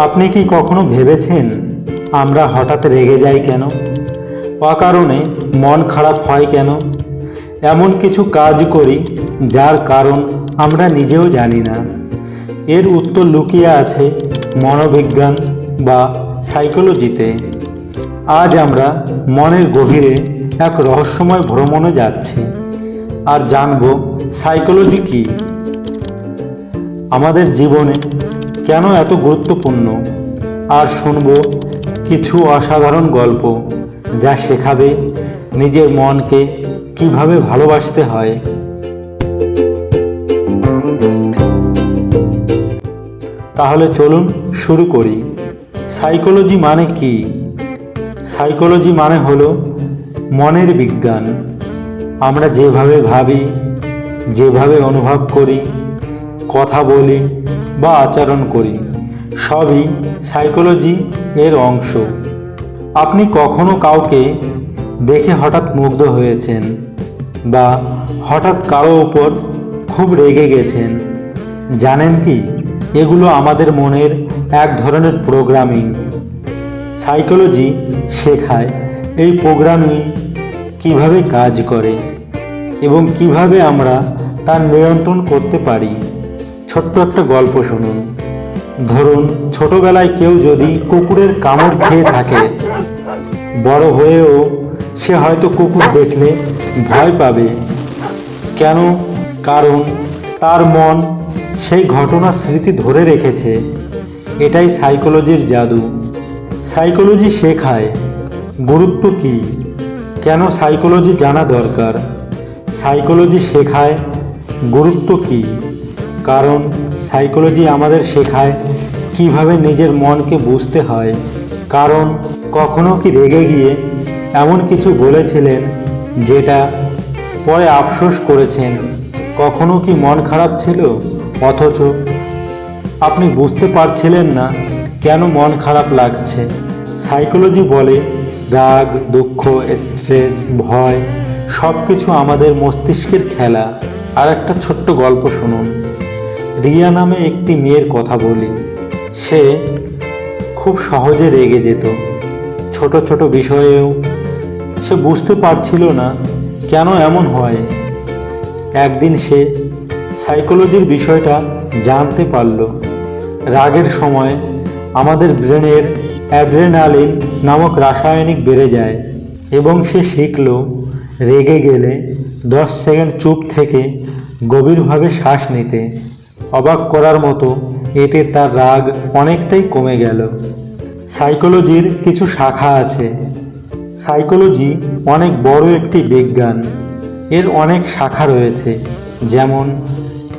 আপনি কি কখনো ভেবেছেন আমরা হঠাৎ রেগে যাই কেন? অকারণে মন খারাপ হয় কেন? এমন কিছু কাজ করি যার কারণ আমরা নিজেও জানি না। এর উত্তর লুকিয়ে আছে মনোবিজ্ঞান বা সাইকোলজিতে। আজ আমরা মনের গভীরে এক রহস্যময় ভ্রমণে যাচ্ছি আর জানব সাইকোলজি কী, আমাদের জীবনে কেন এত গুরুত্বপূর্ণ, আর শুনব কিছু অসাধারণ গল্প যা শেখাবে নিজের মনকে কিভাবে ভালোবাসতে হয়। তাহলে চলুন শুরু করি। সাইকোলজি মানে কি? সাইকোলজি মানে হলো মনের বিজ্ঞান। আমরা যেভাবে ভাবি, যেভাবে অনুভব করি, কথা বলি বা আচরণ করি, সবই সাইকোলজি এর অংশ। আপনি কখনো কাউকে দেখে হঠাৎ মুগ্ধ হয়েছেন বা হঠাৎ কারো উপর খুব রেগে গেছেন। জানেন কি, এগুলো আমাদের মনের এক ধরনের প্রোগ্রামিং। সাইকোলজি শেখায় এই প্রোগ্রামিং কিভাবে কাজ করে এবং কিভাবে আমরা তার নিয়ন্ত্রণ করতে পারি। ছোট্ট একটা গল্প শুনুন। ধরুন, ছোটবেলায় কেউ যদি কুকুরের কামড় খেয়ে থাকে, বড় হয়েও সে হয়তো কুকুর দেখলে ভয় পাবে। কেন? কারণ তার মন সেই ঘটনার স্মৃতি ধরে রেখেছে। এটাই সাইকোলজির জাদু। সাইকোলজি শেখায় গুরুত্ব কী, কেন সাইকোলজি জানা দরকার। সাইকোলজি শেখায় গুরুত্ব কী, কারণ সাইকোলজি আমাদের শেখায় কিভাবে নিজের মনকে বুঝতে হয়। কারণ কখনো কি রেগে গিয়ে এমন কিছু বলেছিলেন যেটা পরে আফসোস করেছেন? কখনো কি মন খারাপ ছিল অথচ আপনি বুঝতে পারছিলেন না কেন মন খারাপ লাগছে? সাইকোলজি বলে রাগ, দুঃখ, স্ট্রেস, ভয় সব কিছু আমাদের মস্তিষ্কের খেলা। আর একটা ছোট্ট গল্প শুনুন। রিয়া নামে একটি মেয়ের কথা বলি। সে খুব সহজে রেগে যেত, ছোট ছোট বিষয়েও। সে বুঝতে পারছিল না কেন এমন হয়। একদিন সে সাইকোলজির বিষয়টা জানতে পারল। রাগের সময় আমাদের ব্রেনের অ্যাড্রেনালিন নামক রাসায়নিক বেড়ে যায় এবং সে শিখল রেগে গেলে 10 সেকেন্ড চুপ থেকে গভীরভাবে শ্বাস নিতে। অবাক করার মতো, এতে তার রাগ অনেকটাই কমে গেল। সাইকোলজির কিছু শাখা আছে। সাইকোলজি অনেক বড় একটি বিজ্ঞান। এর অনেক শাখা রয়েছে, যেমন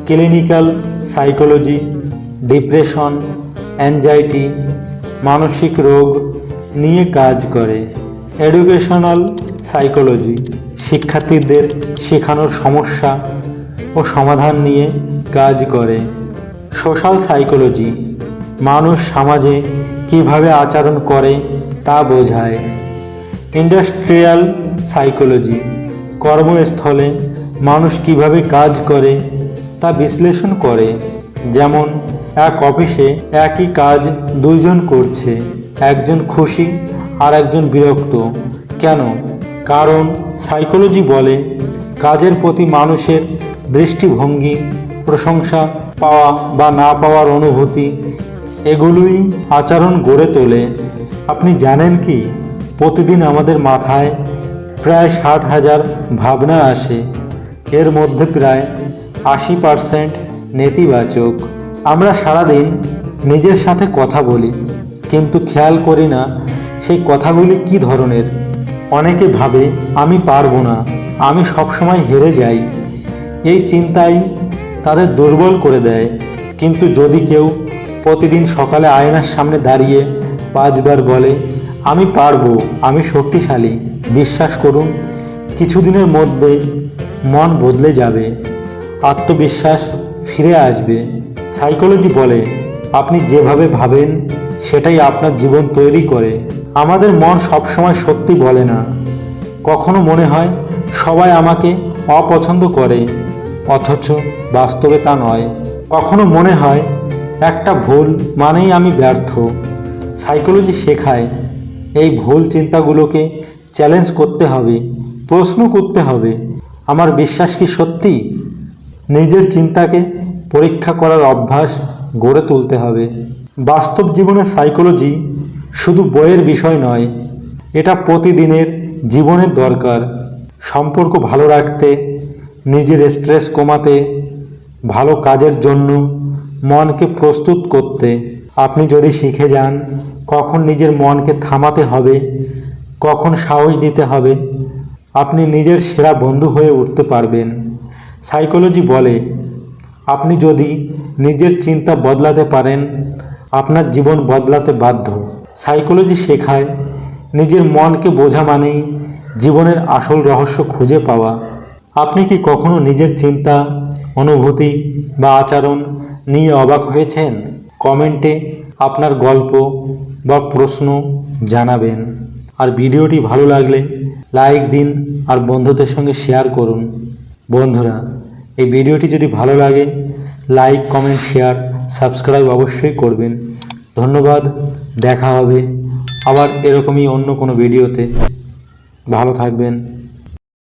ক্লিনিক্যাল সাইকোলজি, ডিপ্রেশন, অ্যাংজাইটি, মানসিক রোগ নিয়ে কাজ করে। এডুকেশনাল সাইকোলজি শিক্ষার্থীদের শেখানোর সমস্যা ও সমাধান নিয়ে কাজ করে। সোশ্যাল সাইকোলজি মানুষ সমাজে কিভাবে আচরণ করে তা বোঝায়। ইন্ডাস্ট্রিয়াল সাইকোলজি কর্মস্থলে মানুষ কিভাবে কাজ করে তা বিশ্লেষণ করে। যেমন এক অফিসে একই কাজ দুইজন করছে, একজন খুশি আর একজন বিরক্ত। কেন? কারণ সাইকোলজি বলে কাজের প্রতি মানুষের দৃষ্টিভঙ্গি, প্রশংসা পাওয়া বা না পাওয়ার অনুভূতি, এগুলোই আচরণ গড়ে তোলে। আপনি জানেন কি, প্রতিদিন আমাদের মাথায় প্রায় 60,000 ভাবনা আসে। এর মধ্যে প্রায় 80% নেতিবাচক। আমরা সারাদিন নিজের সাথে কথা বলি, কিন্তু খেয়াল করি না সেই কথাগুলি কী ধরনের। অনেকে ভাবে আমি পারবো না, আমি সবসময় হেরে যাই। এই চিন্তাই তাদের দুর্বল করে দেয়। কিন্তু যদি কেউ প্রতিদিন সকালে আয়নার সামনে দাঁড়িয়ে 5 বার বলে আমি পারবো, আমি শক্তিশালী, বিশ্বাস করুন কিছুদিনের মধ্যে মন বদলে যাবে, আত্মবিশ্বাস ফিরে আসবে। সাইকোলজি বলে আপনি যেভাবে ভাবেন সেটাই আপনার জীবন তৈরি করে। আমাদের মন সবসময় সত্যি বলে না। কখনো মনে হয় সবাই আমাকে অপছন্দ করে, অথচ বাস্তবে তা নয়। কখনো মনে হয় একটা ভুল মানেই আমি ব্যর্থ। সাইকোলজি শেখায় এই ভুল চিন্তাগুলোকে চ্যালেঞ্জ করতে হবে, প্রশ্ন করতে হবে, আমার বিশ্বাস কি সত্যি? নিজের চিন্তাকে পরীক্ষা করার অভ্যাস গড়ে তুলতে হবে। বাস্তব জীবনে সাইকোলজি শুধু বইয়ের বিষয় নয়, এটা প্রতিদিনের জীবনের দরকার। সম্পর্ক ভালো রাখতে, নিজের স্ট্রেস কমাতে, ভালো কাজের জন্য মনকে প্রস্তুত করতে। আপনি যদি শিখে যান কখন নিজের মনকে থামাতে হবে, কখন সাহস দিতে হবে, আপনি নিজের সেরা বন্ধু হয়ে উঠতে পারবেন। সাইকোলজি বলে আপনি যদি নিজের চিন্তা বদলাতে পারেন, আপনার জীবন বদলাতে বাধ্য। সাইকোলজি শেখায় নিজের মনকে বোঝা মানেই জীবনের আসল রহস্য খুঁজে পাওয়া। আপনি কি কখনো নিজের চিন্তা, অনুভূতি বা আচরণ নিয়ে অবাক হয়েছেন? কমেন্টে আপনার গল্প বা প্রশ্ন জানাবেন। আর ভিডিওটি ভালো লাগলে লাইক দিন আর বন্ধুদের সঙ্গে শেয়ার করুন। বন্ধুরা, এই ভিডিওটি যদি ভালো লাগে লাইক, কমেন্ট, শেয়ার, সাবস্ক্রাইব অবশ্যই করবেন। ধন্যবাদ। দেখা হবে আবার এরকমই অন্য কোনো ভিডিওতে। ভালো থাকবেন।